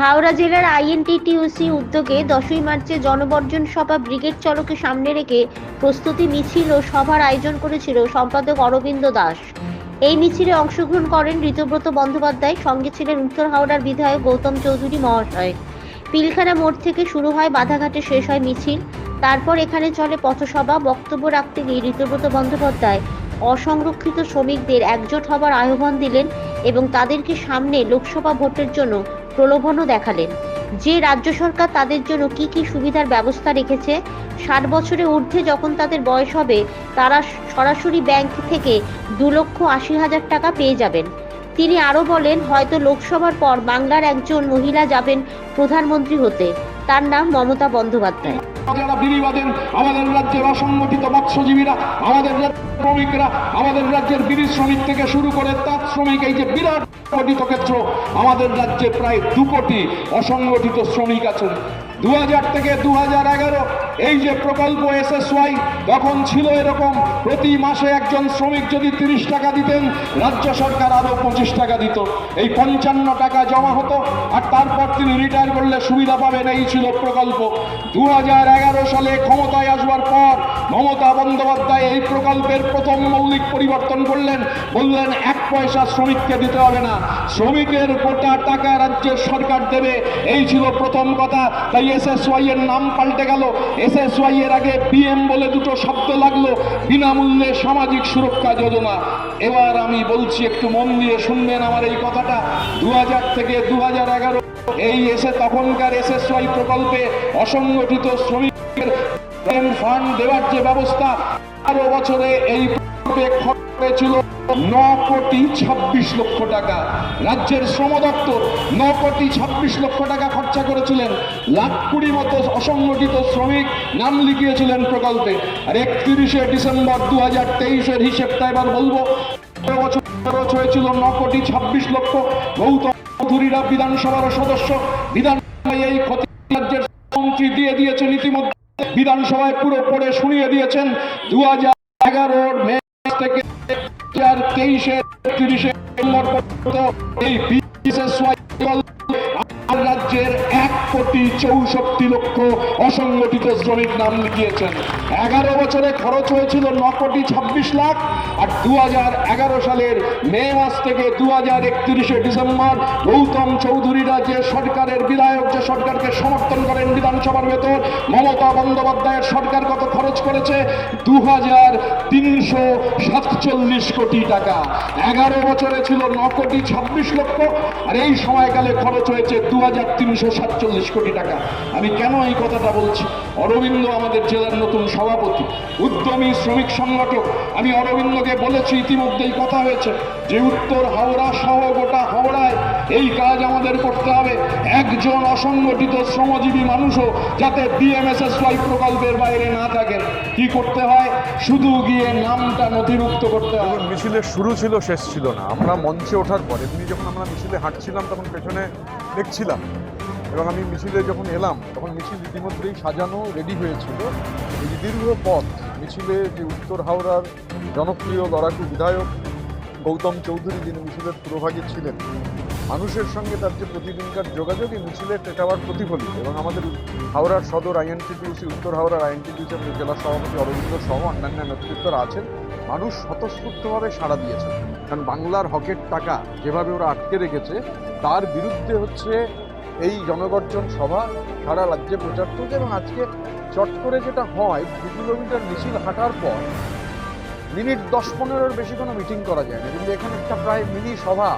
হাওড়া জেলার আইএনটিটিইউসি উদ্যোগে 10ই মার্চে জনবর্জন সভা ব্রিগেড চলোকে সামনে রেখে প্রস্তুতি মিছিল ও সভার আয়োজন করেছিল সম্পাদক অরবিন্দ দাস। এই মিছিলে অংশগ্রহণ করেন ঋতব্রত বন্দ্যোপাধ্যায়, সঙ্গে ছিলেন উত্তর হাওড়ার বিধায়ক গৌতম চৌধুরী মহাশয়। পিলখানা মোড় থেকে শুরু হয়, বাধাঘাটে শেষ হয় মিছিল। তারপর এখানে চলে পথসভা। বক্তব্য রাখতে গিয়ে ঋতব্রত বন্দ্যোপাধ্যায় অসংরক্ষিত শ্রমিকদের একজোট হবার আহ্বান দিলেন এবং তাদেরকে সামনে লোকসভা ভোটের জন্য প্রলোভনও দেখালেন যে রাজ্য সরকার তাদের জন্য কি কি সুবিধার ব্যবস্থা রেখেছে। 60 বছরের ঊর্ধ্বে যখন তাদের বয়স হবে, তারা সরাসরি ব্যাংক থেকে 2,80,000 টাকা পেয়ে যাবেন। তিনি আরও বলেন, হয়তো লোকসভার পর বাংলার একজন মহিলা যাবেন প্রধানমন্ত্রী হতে, তার নাম মমতা বন্দ্যোপাধ্যায়। যারা বিড়ি বাঁধেন, আমাদের রাজ্যের অসংগঠিত মৎস্যজীবীরা, আমাদের শ্রমিকরা, আমাদের রাজ্যের বিড়ি শ্রমিক থেকে শুরু করে তাঁত শ্রমিক, এই যে বিরাট গঠিত ক্ষেত্র, আমাদের রাজ্যে প্রায় 2 কোটি অসংগঠিত শ্রমিক আছেন। 2000 থেকে 2011 এই যে প্রকল্প SSY, তখন ছিল এরকম, প্রতি মাসে একজন শ্রমিক যদি 30 টাকা দিতেন, রাজ্য সরকার আরো 25 টাকা দিত। এই 55 টাকা জমা হতো, আর তারপর তিনি রিটায়ার করলে সুবিধা পাবেন, এই ছিল প্রকল্প। 2011 সালে ক্ষমতায় আসবার পর মমতা বন্দ্যোপাধ্যায় এই প্রকল্পের প্রথম মৌলিক পরিবর্তন করলেন, বললেন 1 পয়সা শ্রমিককে দিতে হবে না, শ্রমিকের গোটা টাকা রাজ্যের সরকার দেবে। এই ছিল প্রথম কথা। তাই SSY এর নাম পাল্টে গেল। SSY এর আগে PM বলে দুটো শব্দ লাগলো, বিনামূল্যে সামাজিক সুরক্ষা যোজনা। এবার আমি বলছি, একটু মন দিয়ে শুনবেন আমার এই কথাটা। 2000 থেকে 2011 এই তখনকার SSY প্রকল্পে অসংগঠিত শ্রমিকের ফান্ড দেওয়ার যে ব্যবস্থা, 12 বছরে এই প্রকল্পে খরচ হয়েছিল 9,26,00,000 টাকা। রাজ্যের শ্রম দপ্তর 9,26,00,000 টাকা খরচা করেছিলেন। 1,20,000 মতো অসংগঠিত শ্রমিক নাম লিখিয়েছিলেন প্রকল্পে। আর 31শে ডিসেম্বর 2023-এর হিসেবটা এবার বলবো। বছর খরচ হয়েছিল 9,26,00,000। গৌতম চৌধুরীরা বিধানসভার সদস্য, বিধানসভায় এই ক্ষতি রাজ্যের মন্ত্রী দিয়ে দিয়েছেন, ইতিমধ্যে বিধানসভায় পুরো পড়ে শুনিয়ে দিয়েছেন। 2011 মে থেকে 2023-এর 31শে ডিসেম্বর পর্যন্ত এই SSY রাজ্যের 1,64,00,000 অসংগঠিত শ্রমিক নাম লিখিয়েছেন। 11 বছরে খরচ হয়েছিল 9,26,00,000। আর 2011 সালের মে মাস থেকে 2031শে ডিসেম্বর গৌতম চৌধুরীরা যে সরকারের বিধায়ক, যে সরকারকে সমর্থন করেন বিধানসভার ভেতর, মমতা বন্দ্যোপাধ্যায়ের সরকার কত খরচ করেছে? 2,347 কোটি টাকা। 11 বছরে ছিল 9,26,00,000, আর এই সময়কালে খরচ হয়েছে 2,347 কোটি টাকা। আমি কেন এই কথাটা বলছি? অরবিন্দ আমাদের জেলার নতুন সভাপতি, উদ্যমী শ্রমিক সংগঠক। আমি অরবিন্দকে বলেছি, ইতিমধ্যেই কথা হয়েছে, যে উত্তর হাওড়া সহ গোটা হাওড়ায় এই কাজ আমাদের করতে হবে। একজন অসংগঠিত শ্রমজীবী মানুষও যাতে BMSSY প্রকল্পের বাইরে না থাকেন। কি করতে হয়? শুধু গিয়ে নামটা নথিভুক্ত করতে হবে। মিছিলের শুরু ছিল, শেষ ছিল না। আমরা মঞ্চে ওঠার পর, এমনি যখন আমরা মিছিলে হাঁটছিলাম তখন পেছনে দেখছিলাম, এবং আমি মিছিলে যখন এলাম তখন মিছিল ইতিমধ্যেই সাজানো রেডি হয়েছিল। এই দীর্ঘ পথ মিছিলে যে উত্তর হাওড়ার জনপ্রিয় লড়াকু বিধায়ক গৌতম চৌধুরী, যিনি মিছিলের পুরোভাগে ছিলেন, মানুষের সঙ্গে তার যে প্রতিদিনকার যোগাযোগ এই মিছিলের টেটাওয়ার প্রতিফলিত। এবং আমাদের হাওড়ার সদর INTTUC, উত্তর হাওড়ার INTTUC জেলা সভাপতি অরবিন্দ সহ অন্যান্য নেতৃত্বরা আছেন। মানুষ স্বতঃস্ফূর্তভাবে সাড়া দিয়েছেন, কারণ বাংলার হকের টাকা যেভাবে ওরা আটকে রেখেছে তার বিরুদ্ধে হচ্ছে এই জনগর্জন সভা সারা রাজ্যে প্রচার চলছে। এবং আজকে চট করে যেটা হয়, 2 কিলোমিটার মিছিল হাঁটার পর মিনিট 10-15-এর বেশি কোনো মিটিং করা যায় না, কিন্তু এখানে একটা প্রায় মিনি সভা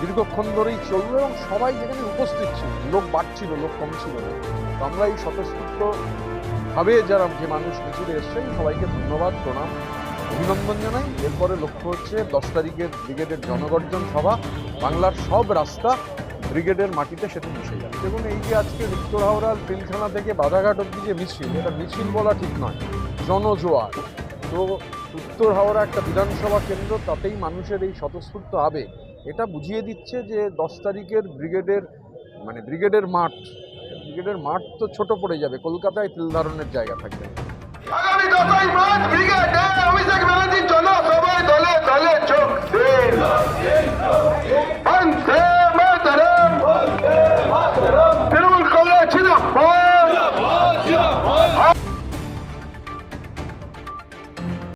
দীর্ঘক্ষণ ধরেই চলবে এবং সবাই যেখানে উপস্থিত ছিল, লোক বাড়ছিল, লোক কমছিল না। তো আমরা এই স্বতঃস্ফূর্তভাবে যারা যে মানুষ মিছিলে এসছেন সবাইকে ধন্যবাদ, প্রণাম, অভিনন্দন জানাই। এরপরে লক্ষ্য হচ্ছে 10 তারিখের ব্রিগেডের জনগর্জন সভা, বাংলার সব রাস্তা ব্রিগেডের মাটিতে সেটা মিশে যাবে। দেখুন, এই যে আজকে উত্তর হাওড়ার পিলখানা থেকে বাধাঘাট অব্দি যে মিছিল, এটা মিছিল বলা ঠিক নয়, জনজোয়ার। তো উত্তর হাওড়া একটা বিধানসভা কেন্দ্র, তাতেই মানুষের এই স্বতঃস্ফূর্ত আবেগ এটা বুঝিয়ে দিচ্ছে যে 10 তারিখের ব্রিগেডের মাঠ তো ছোট পড়ে যাবে, কলকাতায় তিল ধারণের জায়গা থাকবে। আগামী 10ই মার্চ ব্রিগেড